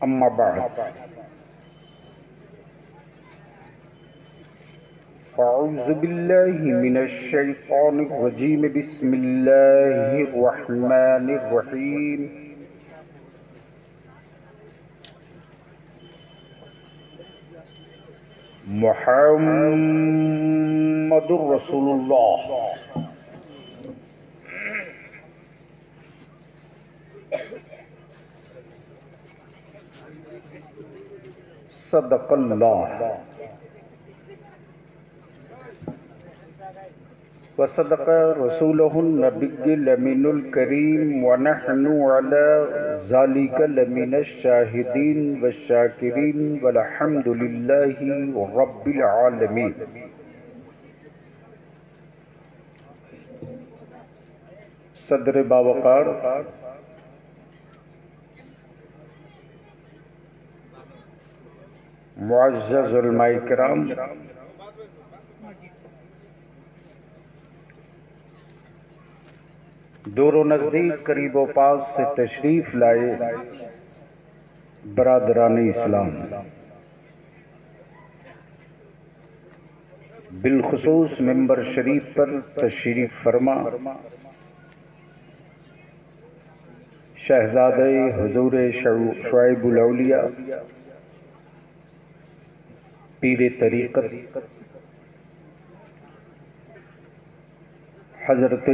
अम्मा बाद अऊज़ु बिल्लाहि मिनश शैतानिर रजीम बिस्मिल्लाहिर रहमानिर रहीम मुहम्मदुर रसूलुल्लाह सदक़ल्लाह व सदक़ रसूलुहुन नबिय्युल अमीनुल करीम व नहनु अला ज़ालिका लमिनश शाहिदीन व शाकिरीन वल्हम्दुलिल्लाहि रब्बिल आलमीन। सदर बावकार मुअज़्ज़ज़ उलमाए किराम, दूर नज़दीक करीब व पास से तशरीफ़ लाए बरादरान इस्लाम, बिलखुसूस मिंबर शरीफ पर तशरीफ़ फरमा शहज़ादे हुज़ूर शुआइबुल औलिया पीरे तरीक़त हज़रत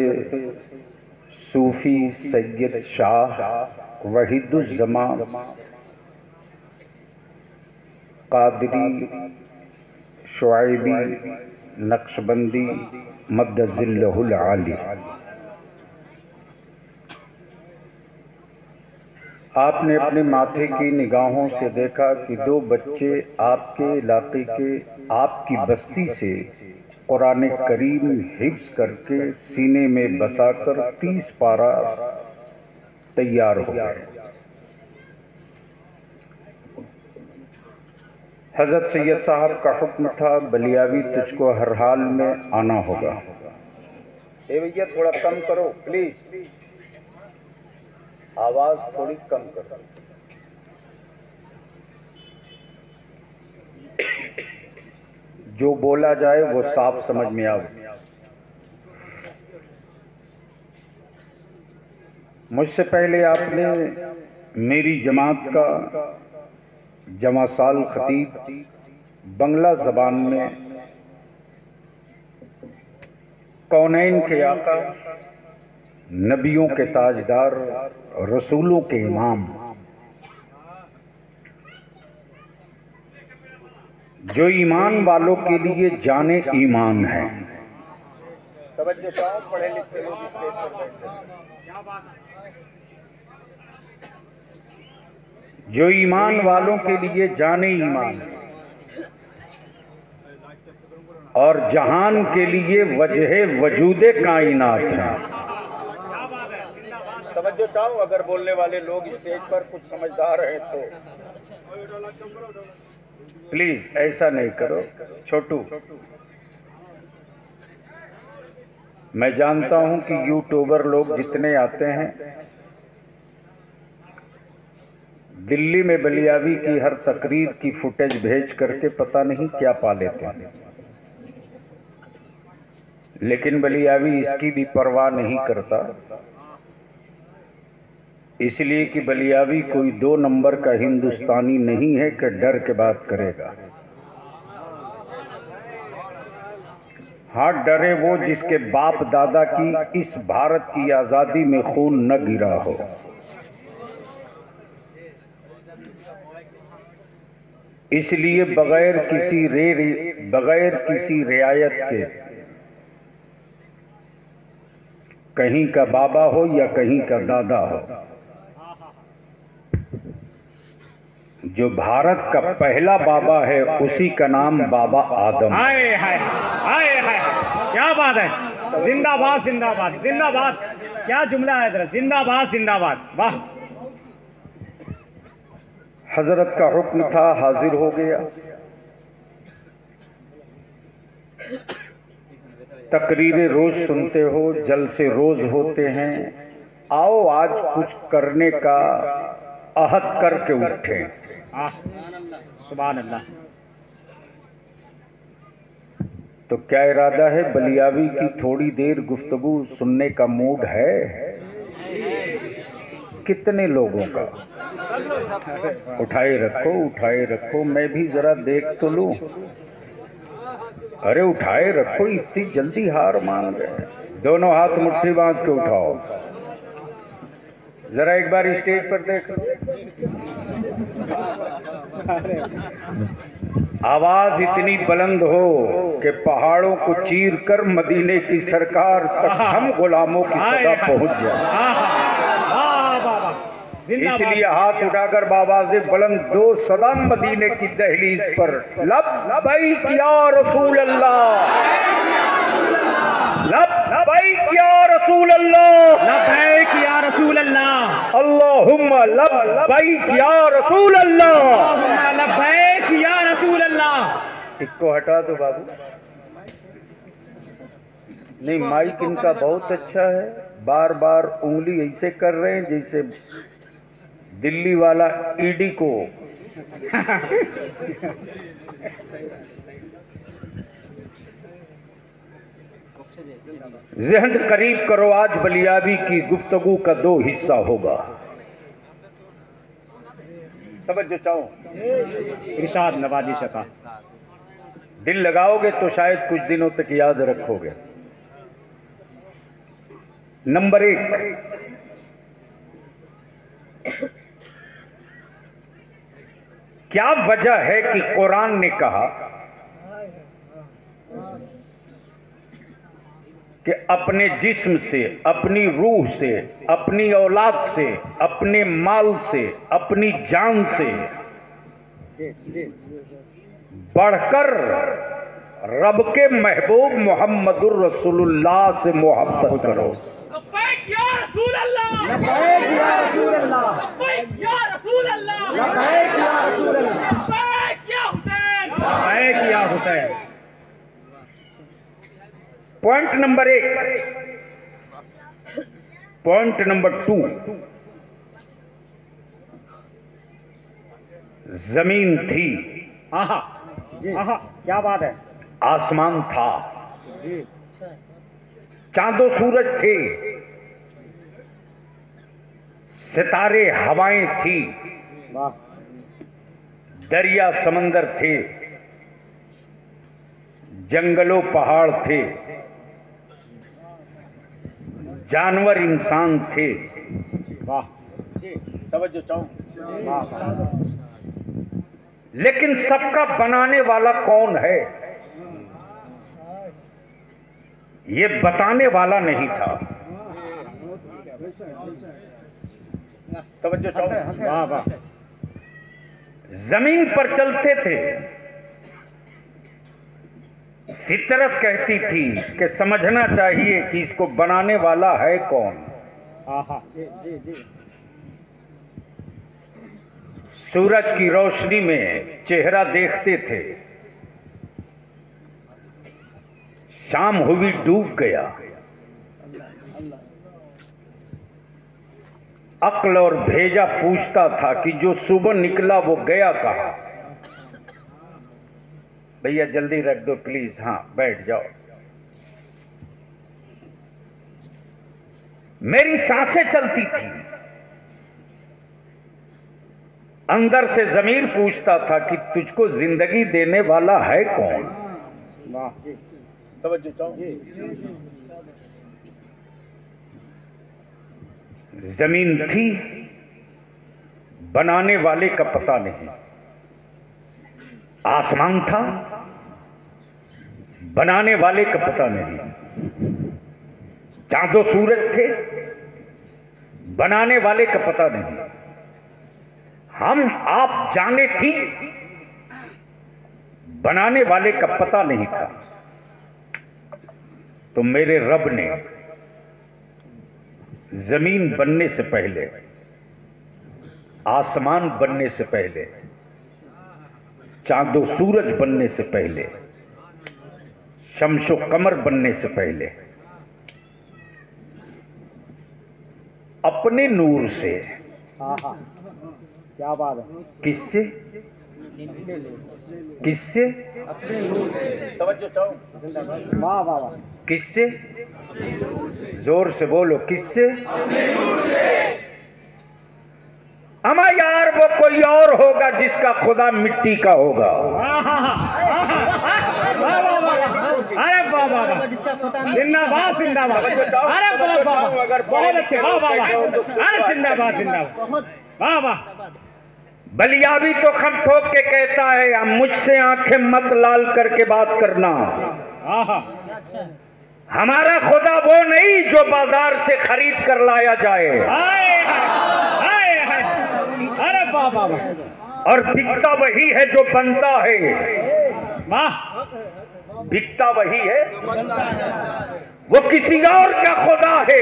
सूफ़ी सैयद शाह वहीदुज़्ज़मान क़ादरी शुआइबी नक्शबंदी मद्दज़िल्लहुल आली, आपने अपने माथे की निगाहों से देखा कि दो बच्चे आपके इलाके के आपकी बस्ती से कुरान करीम हिफ्ज़ करके सीने में बसाकर 30 पारा तैयार हो गए। हज़रत सैयद साहब का हुक्म था, बलियावी तुझको हर हाल में आना होगा। ए भैया थोड़ा कम करो प्लीज, आवाज थोड़ी कम करो। जो बोला जाए वो साफ समझ में आए। मुझसे पहले आपने मेरी जमात का जमासाल खतीब बंगला ज़बान में कौनैन के आका, नबियों के ताजदार, रसूलों के इमाम, जो ईमान वालों के लिए जाने ईमान है। पढ़े लिखे लोग स्टेज पर बैठे, जो ईमान वालों के लिए जाने ईमान है और जहान के लिए वजह वजूदे कायनात है। तवज्जो चाहो, अगर बोलने वाले लोग स्टेज पर कुछ समझदार हैं तो प्लीज ऐसा नहीं करो। छोटू, मैं जानता हूं कि यूट्यूबर लोग जितने आते हैं दिल्ली में बलियावी की हर तकरीर की फुटेज भेज करके पता नहीं क्या पा लेते हैं, लेकिन बलियावी इसकी भी परवाह नहीं करता, इसलिए कि बलियावी कोई 2 नंबर का हिंदुस्तानी नहीं है कि डर के बात करेगा। हाँ, डरे वो जिसके बाप दादा की इस भारत की आजादी में खून न गिरा हो। इसलिए बगैर किसी रियायत के कहीं का बाबा हो या कहीं का दादा हो, जो भारत का पहला बाबा है उसी का नाम बाबा आदम। हाय हाय हाय हाय, क्या बात है, जिंदाबाद जिंदाबाद जिंदाबाद, क्या जुमला है जरा, जिंदाबाद जिंदाबाद, वाह। हजरत का हुक्म था, हाजिर हो गया। तकरीरें रोज सुनते हो, जलसे रोज होते हैं, आओ आज कुछ करने का अहद करके उठे। सुभान अल्लाह। तो क्या इरादा है बलियावी की? थोड़ी देर गुफ्तगू सुनने का मूड है? कितने लोगों का? उठाए रखो, उठाए रखो, मैं भी जरा देख तो लूं। अरे उठाए रखो, इतनी जल्दी हार मान गए? दोनों हाथ मुट्ठी बांध के उठाओ। जरा एक बार स्टेज पर देख। आवाज इतनी बुलंद हो कि पहाड़ों को चीर कर मदीने की सरकार तक हम गुलामों की सदा पहुंच जाए। इसलिए हाथ उठाकर बाबा से बुलंद दो सदा मदीने की दहलीज पर लब्बैक या रसूल अल्लाह, लब्बैक या रसूल अल्लाह, लब्बैक या रसूल अल्लाह, अल्लाहुम्मा लब्बैक या रसूल अल्लाह, लब्बैक या रसूल अल्लाह। इसको हटा दो बाबू। नहीं, माइक इनका बहुत अच्छा है। बार बार उंगली ऐसे कर रहे हैं जैसे दिल्ली वाला ईडी को ज़हन करीब करो। आज बलियावी की गुफ्तगू का 2 हिस्सा होगा। तवज्जो चाहो, इरशाद नवाजी शका। दिल लगाओगे तो शायद कुछ दिनों तक याद रखोगे। नंबर 1, क्या वजह है कि कुरान ने कहा कि अपने जिस्म से, अपनी रूह से, अपनी औलाद से, अपने माल से, अपनी जान से बढ़कर रब के महबूब मोहम्मदुर रसूलुल्लाह से मोहब्बत करो। लब्बैक या रसूल अल्लाह, लब्बैक या रसूल अल्लाह, लब्बैक या रसूल अल्लाह, लब्बैक या रसूल अल्लाह, लब्बैक या हुसैन, लब्बैक या Hussain. Point number 1। Point number 2, जमीन थी, आहा, आहा, क्या बात है। आसमान था, चांदो सूरज थे, सितारे हवाएं थी, वाह, दरिया समंदर थे, जंगलों पहाड़ थे, जानवर इंसान थे। वाह, तवज्जो चाहो। वाह, लेकिन सबका बनाने वाला कौन है? ये बताने वाला नहीं था। तवज्जो चाहो। वाह, वाह, जमीन पर चलते थे, फितरत कहती थी कि समझना चाहिए कि इसको बनाने वाला है कौन। आहा, सूरज की रोशनी में चेहरा देखते थे, शाम हुई डूब गया, अक्ल और भेजा पूछता था कि जो सुबह निकला वो गया कहाँ। भैया जल्दी रख दो प्लीज, हाँ बैठ जाओ। मेरी सांसें चलती थी, अंदर से ज़मीर पूछता था कि तुझको जिंदगी देने वाला है कौन। वाह, तवज्जो चाहो। जमीन थी, बनाने वाले का पता नहीं। आसमान था, बनाने वाले का पता नहीं। चांदो सूरज थे, बनाने वाले का पता नहीं। हम आप जाने थी, बनाने वाले का पता नहीं था। तो मेरे रब ने जमीन बनने से पहले, आसमान बनने से पहले, चांदो सूरज बनने से पहले, शम्सो कमर बनने से पहले अपने नूर से आहा, क्या बात है। किससे? किससे? वाह वाह वाह। किससे? जोर से बोलो, किससे? अमा यार वो कोई और होगा जिसका खुदा मिट्टी का होगा। अरे वाह वाह वाह, जिंदाबाद जिंदाबाद। अरे वाह वाह, बहुत अच्छे, वाह वाह वाह। अरे जिंदाबाद जिंदाबाद, वाह वाह। बलियाबी तो खम ठोक के कहता है, अब मुझसे आंखें मत लाल करके बात करना। हमारा खुदा वो नहीं जो बाजार से खरीद कर लाया जाए। अरे वाह वाह वाह। और बिकता वही है जो बनता है। वाह, बिकता वही है, वो किसी और का खुदा है।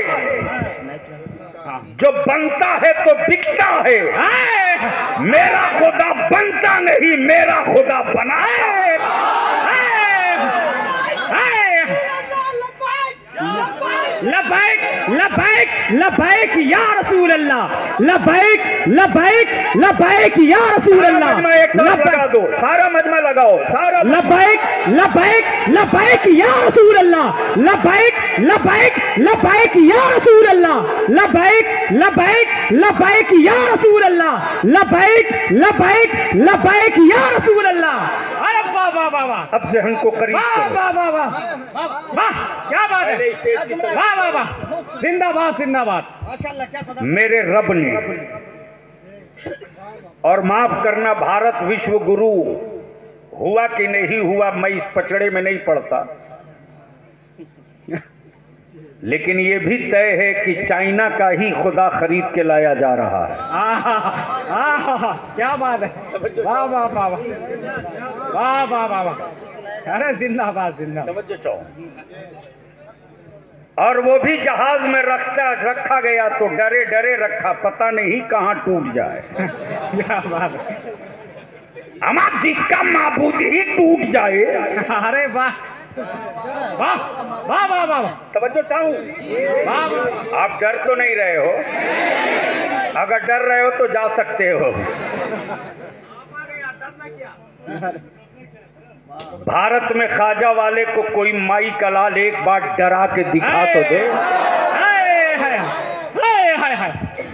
जो बनता है तो बिकता है। मेरा खुदा बनता नहीं, मेरा खुदा बना है। लबैक लबैक लबैक या रसूल अल्लाह, लबैक लबैक लबैक या रसूल अल्लाह। एक तरफ लगा दो, सारा मजमा लगाओ, सारा। लबैक लबैक लबैक या रसूल अल्लाह, लबैक लबैक लबैक या रसूल अल्लाह, लबैक लबैक लबैक या रसूल अल्लाह, लबैक लबैक लबैक या रसूल अल्लाह। अरे वाह वाह वाह वाह। अब जहन को करीब वाह करो। वाह वाह वाह वाह, क्या बात है। वाह वाह वाह, जिंदाबाद जिंदाबाद। मेरे रब ने, और माफ करना भारत विश्व गुरु हुआ कि नहीं हुआ मैं इस पचड़े में नहीं पड़ता, लेकिन ये भी तय है कि चाइना का ही खुदा खरीद के लाया जा रहा है। क्या बात है। वाह वाह वाह वाह वाह वाह वाह वाह। अरे जिंदाबाद जिंदाबाद। और वो भी जहाज में रखा गया तो डरे डरे रखा, पता नहीं कहाँ टूट जाए। क्या बात है। हमारा जिसका माबूद ही टूट जाए। अरे वाह वाह वाह वाह वाह। तवज्जो चाहूं, आप डर तो नहीं रहे हो? अगर डर रहे हो तो जा सकते हो। भारत में ख्वाजा वाले को कोई माई कलाल एक बार डरा के दिखा तो दे।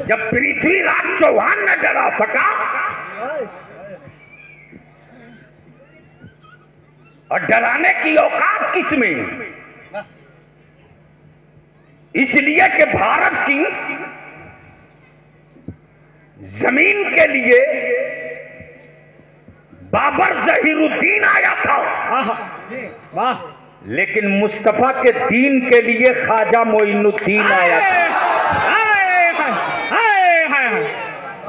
जब पृथ्वीराज चौहान ने डरा सका, और डराने की औकात किसमें? इसलिए कि भारत की जमीन के लिए बाबर जहीरुद्दीन आया था। वाह। लेकिन मुस्तफा के दीन के लिए ख्वाजा मोइनुद्दीन आया था।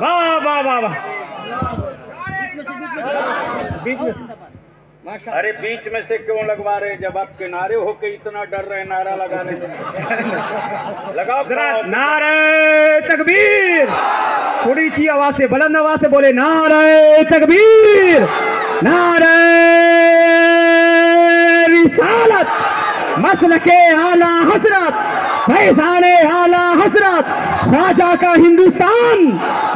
वाह वाह वाह वाह। बीच में से, अरे बीच में से क्यों लगवा रहे? जब आप किनारे होके इतना डर रहे नारा लगाने में। लगाओ जरा नारे तकबीर, थोड़ी सी आवाज से, बुलंद आवाज से बोले नारे तकबीर, नारे रिसालत, मसलके आला हजरत, फैजाने आला हजरत, ख्वाजा का हिंदुस्तान।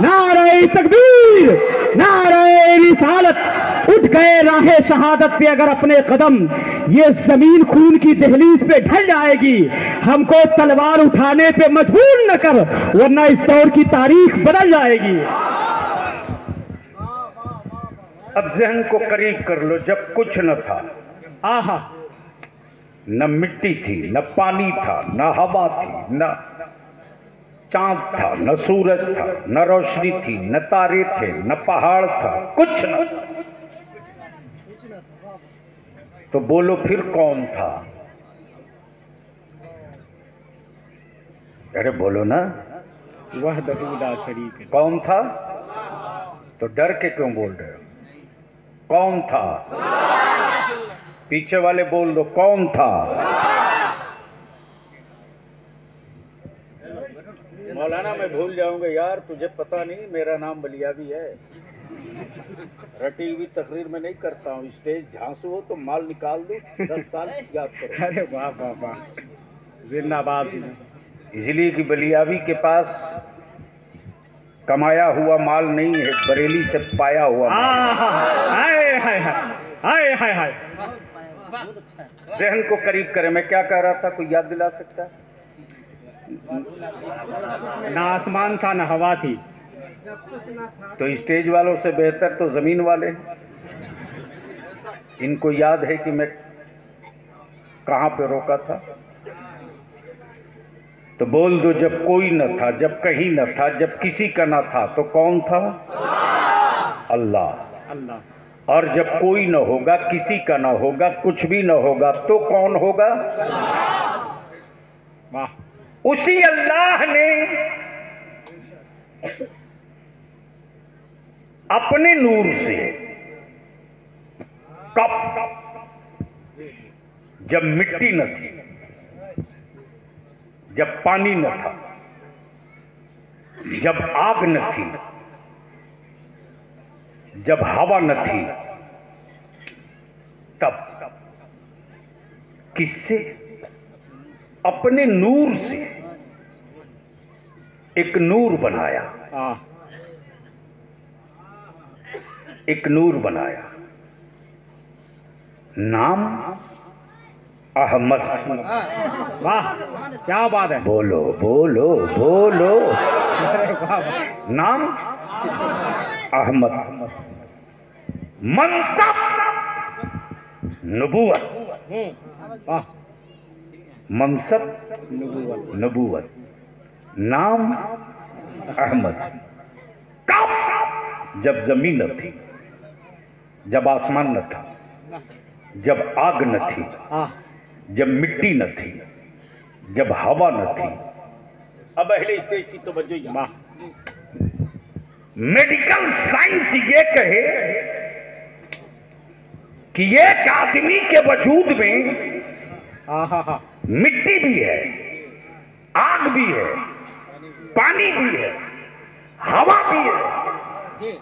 नारे तकबीर, नारे रिसालत। उठ गए राहे शहादत पे अगर अपने कदम, ये जमीन खून की दहलीज पे ढल जाएगी। हमको तलवार उठाने पे मजबूर न कर, वरना इस दौर की तारीख बदल जाएगी। अब जहन को करीब कर लो, जब कुछ न था, आहा, न मिट्टी थी, न पानी था, न हवा थी, न चांद था, न सूरज था, न रोशनी थी, न तारे थे, न पहाड़ था, कुछ न। तो बोलो फिर कौन था? अरे बोलो ना, वहदहू ला शरीक लह। कौन था? तो डर के क्यों बोल रहे हो? कौन था? पीछे वाले बोल दो, कौन था? मौलाना मैं भूल जाऊंगा यार, तुझे पता नहीं मेरा नाम बलियाबी है। रटी हुई तकरीर में नहीं करता हूँ, स्टेज झांसू हो तो माल निकाल दो, 10 साल याद करो। अरे वाह वाह वाह, जिंदाबाद। इसलिए कि बलियाबी के पास कमाया हुआ माल नहीं है, बरेली से पाया हुआ माल। हाय हाय हाय हाय हाय। जहन को करीब करे। मैं क्या कह रहा था, कोई याद दिला सकता है? ना आसमान था ना हवा थी। तो स्टेज वालों से बेहतर तो जमीन वाले हैं। इनको याद है कि मैं कहां पे रोका था। तो बोल दो, जब कोई न था, जब कहीं न था, जब किसी का न था, तो कौन था? अल्लाह। अल्लाह। और जब कोई न होगा, किसी का न होगा, कुछ भी न होगा, तो कौन होगा? वाह। उसी अल्लाह ने अपने नूर से कब, जब मिट्टी न थी, जब पानी न था, जब आग न थी, जब हवा न थी, तब किससे? अपने नूर से एक नूर बनाया। एक नूर बनाया, नाम अहमद। वाह, क्या बात है। बोलो बोलो बोलो। नाम अहमद, मनसब नबूवत। वाह। मनसब नबूवत, नाम अहमद। कब? जब जमीन न थी, जब आसमान न था, जब आग न थी, जब मिट्टी न थी, जब हवा न थी। अब अगले स्टेज की तो बजो। मेडिकल साइंस ये कहे कि एक आदमी के वजूद में मिट्टी भी है, आग भी है, पानी भी है, हवा भी है,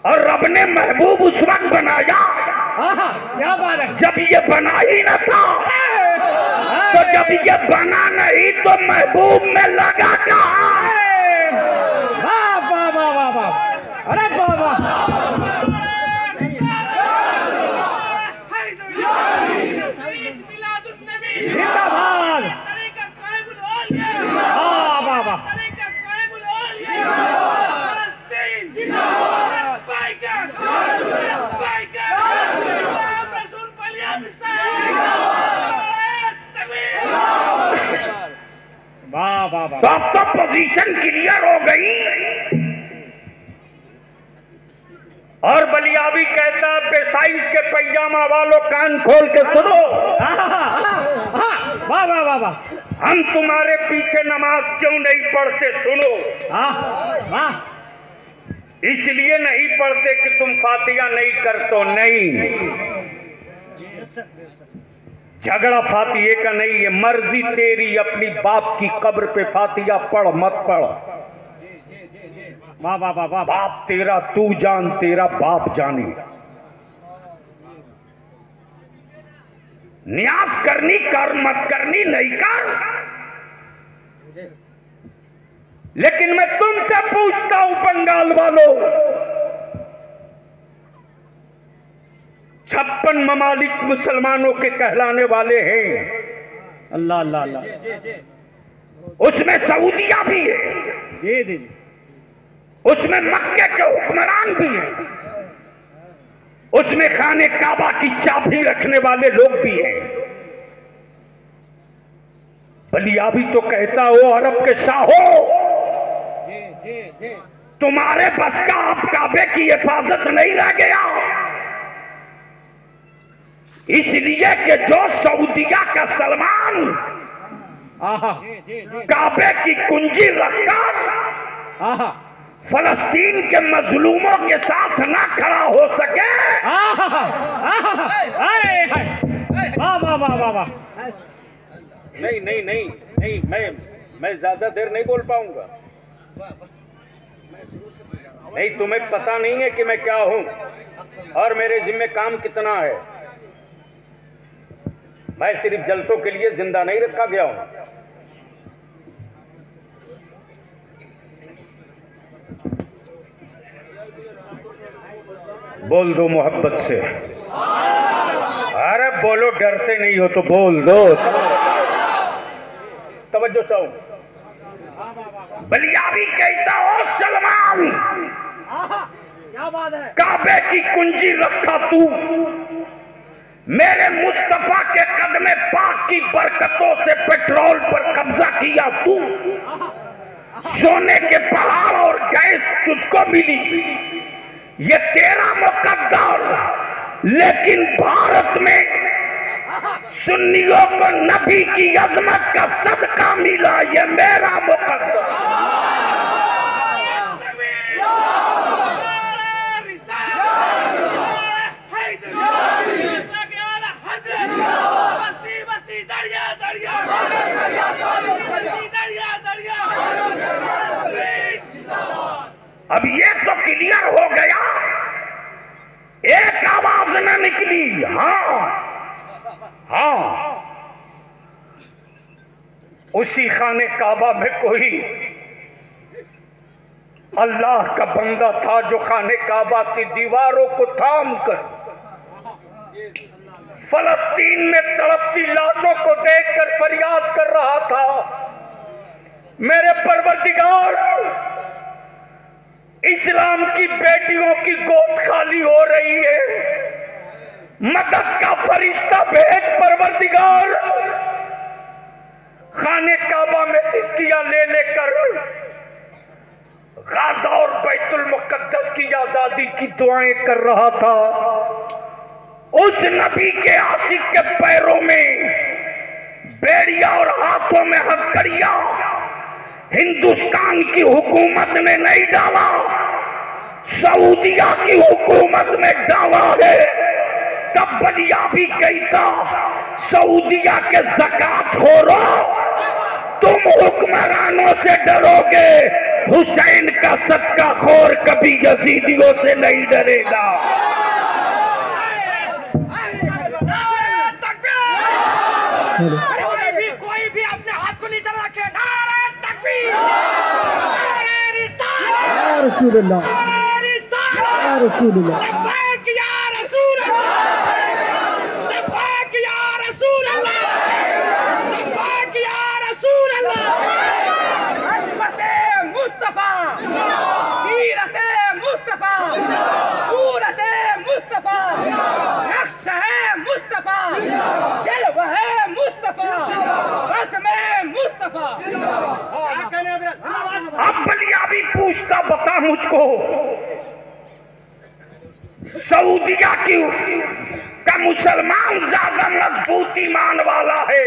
और रब ने महबूब उस वक्त बनाया। क्या बात है। जब ये बना ही न था, तो जब ये बना नहीं तो महबूब में लगा कहाँ? वाह वाह वाह वाह वाह। अरे वाह वाह। जिंदाबाद। वाह वाह वाह। वाह वाह वाह। तो अब तो पोजीशन क्लियर हो गई। और बलियाबी कहता, बेसाइज के पैजामा वालों कान खोल के सुनो। वाह वाह वाह वाह। हम तुम्हारे पीछे नमाज क्यों नहीं पढ़ते, सुनो। वाह। इसलिए नहीं पढ़ते कि तुम फातिहा नहीं करते। नहीं, झगड़ा फातिहे का नहीं है। मर्जी तेरी, अपनी बाप की कब्र पे फातिहा पढ़ मत पढ़। वाह वाह वाह वाह। बाप तेरा तू जान, तेरा बाप जाने। न्याज करनी कर, मत करनी नहीं कर। लेकिन मैं तुमसे पूछता हूं बंगाल वालों, 56 ममालिक मुसलमानों के कहलाने वाले हैं। अल्लाह अल्लाह अल्लाह। उसमें सऊदिया भी है, जी जी। उसमें मक्के के हुक्मरान भी हैं, उसमें खाने काबा की चाबी रखने वाले लोग भी हैं। बलियाबी तो कहता हो, अरब के शाहो, तुम्हारे बस का अब काबे की हिफाजत नहीं रह गया। इसलिए कि जो सऊदिया का सलमान काबे की कुंजी रखकर फलस्तीन के मजलूमों के साथ ना खड़ा हो सके। वाह वाह वाह वाह वाह। नहीं नहीं नहीं नहीं, मैं ज्यादा देर नहीं बोल पाऊंगा। नहीं, तुम्हें पता नहीं है कि मैं क्या हूं और मेरे जिम्मे काम कितना है। मैं सिर्फ जलसों के लिए जिंदा नहीं रखा गया हूं। बोल दो मोहब्बत से। अरे बोलो, डरते नहीं हो तो बोल दो। तवज्जो चाहो। बलियाबी कहता हो सलमान, क्या बात है? काबे की कुंजी रखा तू, मेरे मुस्तफा के कदमे पाक की बरकतों से पेट्रोल पर कब्जा किया तू, सोने के पहाड़ और गैस तुझको मिली, ये तेरा मुकद्दर। लेकिन भारत में सुन्नियों को नबी की अजमत का सदका मिला, ये मेरा मुकद्दर। अब ये तो क्लियर हो गया, एक आवाज न निकली। हाँ, उसी खाने काबा में कोई अल्लाह का बंदा था जो खाने काबा की दीवारों को थाम कर फलस्तीन में तड़पती लाशों को देखकर फरियाद कर रहा था, मेरे परवरदिगार, इस्लाम की बेटियों की गोद खाली हो रही है, मदद का फरिश्ता भेज परवरदिगार। खाने काबा में सिस्कियां ले लेकर गाजा और बैतुल मुकद्दस की आजादी की दुआएं कर रहा था। उस नबी के आशिक के पैरों में बेड़िया और हाथों में हथकड़ियां हिंदुस्तान की हुकूमत ने नहीं डाला, सऊदिया की हुकूमत ने डाला है। तब बलियाबी कहता, सऊदिया के ज़कात हो रहा, तुम हुक्मरानों से डरोगे, हुसैन का सदका खोर कभी यजीदियों से नहीं डरेगा। कोई भी अपने हाथ को नीचे रखे। नारे तकबीर, नारे रिसालत, रसूलुल्लाह, नारे रिसालत, रसूलुल्लाह, लब्बैक या रसूल अल्लाह, लब्बैक या रसूल अल्लाह, लब्बैक या रसूल अल्लाह। हस्बते मुस्तफा, सीरते मुस्तफा, सूरते मुस्तफा, नक्श है मुस्तफा, जलवा है मुस्तफा, रस्म है मुस्तफा। अब बलियाबी पूछता, बता मुझको, सऊदिया की का मुसलमान ज्यादा मजबूत ईमान वाला है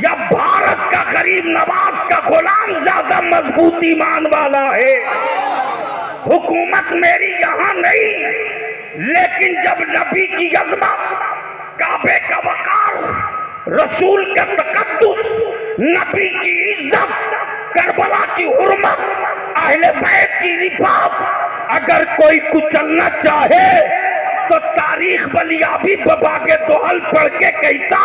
या भारत का गरीब नवाज का गुलाम ज्यादा मजबूत ईमान वाला है? हुकूमत मेरी यहाँ नहीं, लेकिन जब नबी की अज़मत, काबे का वकार, रसूल का तकद्दुस, नबी की इज्जत, करबला की हुर्मत, अहले बैत की रिफात अगर कोई कुचलना चाहे तो तारीख बलियाबी बाबा के दोहल पढ़ के कहता,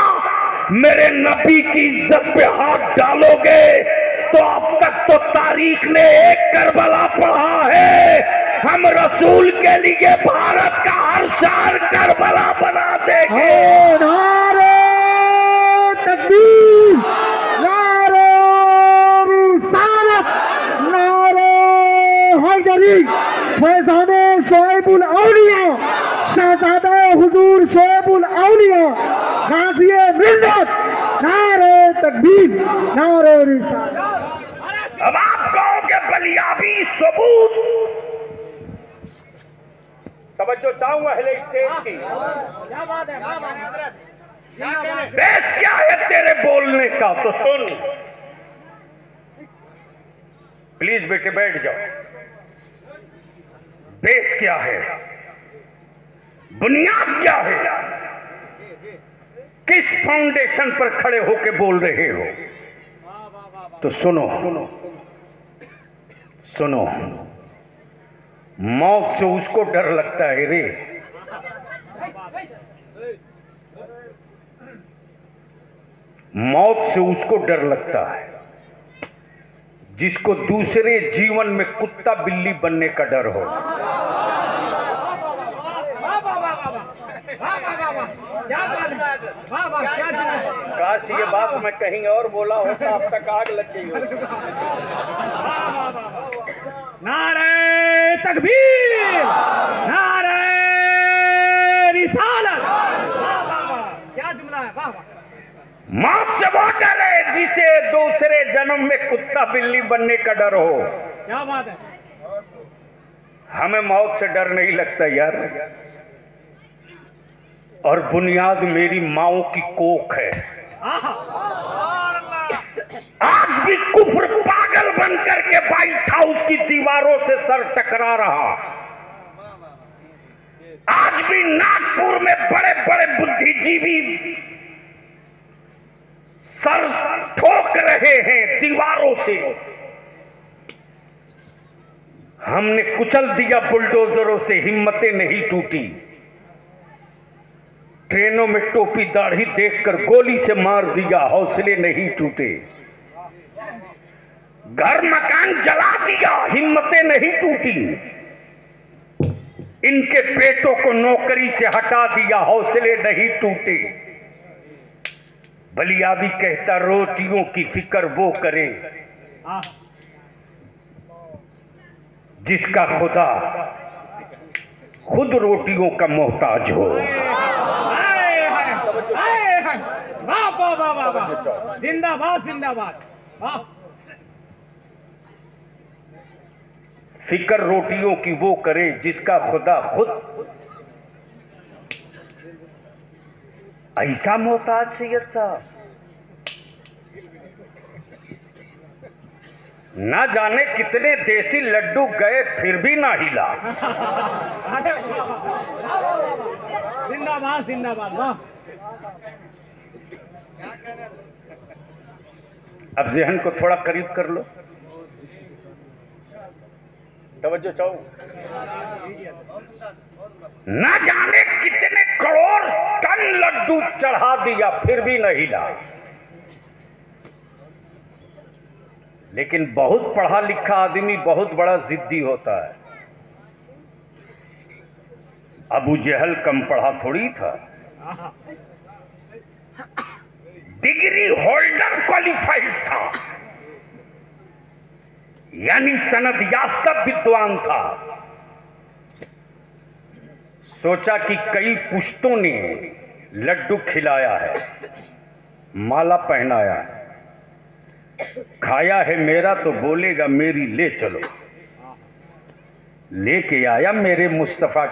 मेरे नबी की इज्जत पे हाथ डालोगे तो अब तक तो तारीख ने एक करबला पढ़ा है, हम रसूल के लिए भारत का हर शहर करबला बना देंगे। नारे तकबीर, नारे रिसालत, नारे हैदरी, फैज़ाने शोएबुल औलिया, शहजादा हुजूर शोएबुल औलिया, गाज़िए मिल्लत, नारे तकबीर, नारे रिसालत। अब आप कहोगे बलियाबी सबूत, तवज्जो चाहूंगा अहले स्टेज की। क्या बात है, क्या बात है हज़रत? बेस क्या है तेरे बोलने का, तो सुन। प्लीज बेटे बैठ जाओ। बेस क्या है, बुनियाद क्या है, किस फाउंडेशन पर खड़े होके बोल रहे हो? तो सुनो सुनो, मौत से उसको डर लगता है रे, मौत से उसको डर लगता है जिसको दूसरे जीवन में कुत्ता बिल्ली बनने का डर हो। क्या बात है, वाह वाह, क्या जनाब, काश ये बात मैं कहीं और बोला होता, अब तक आग लग गई होती। नारे तकबीर, नारे रिसालत, वाह वाह वाह, क्या जुमला है, वाह वाह। मौत से वो डरे जिसे दूसरे जन्म में कुत्ता बिल्ली बनने का डर हो। क्या बात है, हमें मौत से डर नहीं लगता यार, और बुनियाद मेरी माओ की कोख है। आज भी कुफ्र पागल बन करके व्हाइट हाउस की दीवारों से सर टकरा रहा। आज भी नागपुर में बड़े बड़े बुद्धिजीवी सर ठोक रहे हैं दीवारों से। हमने कुचल दिया बुलडोजरों से, हिम्मतें नहीं टूटी। ट्रेनों में टोपी दाढ़ी देखकर गोली से मार दिया, हौसले नहीं टूटे। घर मकान जला दिया, हिम्मतें नहीं टूटी। इनके पेटों को नौकरी से हटा दिया, हौसले नहीं टूटे। बलिया भी कहता रोटियों की फिक्र वो करे जिसका खुदा खुद रोटियों का मोहताज हो। वाह वाह वाह वाह वाह, जिंदाबाद जिंदाबाद, वाह। फिक्र रोटियों की वो करे जिसका खुदा खुद ऐसा मोहताज सैयद साहब, ना जाने कितने देसी लड्डू गए फिर भी ना हिला। जिंदाबाद जिंदाबाद, वाह। अब जहन को थोड़ा करीब कर लो, तवज्जो चाहो। ना जाने कितने करोड़ टन लड्डू चढ़ा दिया फिर भी नहीं हिला। लेकिन बहुत पढ़ा लिखा आदमी बहुत बड़ा जिद्दी होता है। अबू जहल कम पढ़ा थोड़ी था, डिग्री होल्डर क्वालिफाइड था, यानी सनद याफ्ता विद्वान था। सोचा कि कई पुश्तों ने लड्डू खिलाया है, माला पहनाया है, खाया है मेरा तो बोलेगा मेरी ले चलो। लेके आया मेरे मुस्तफा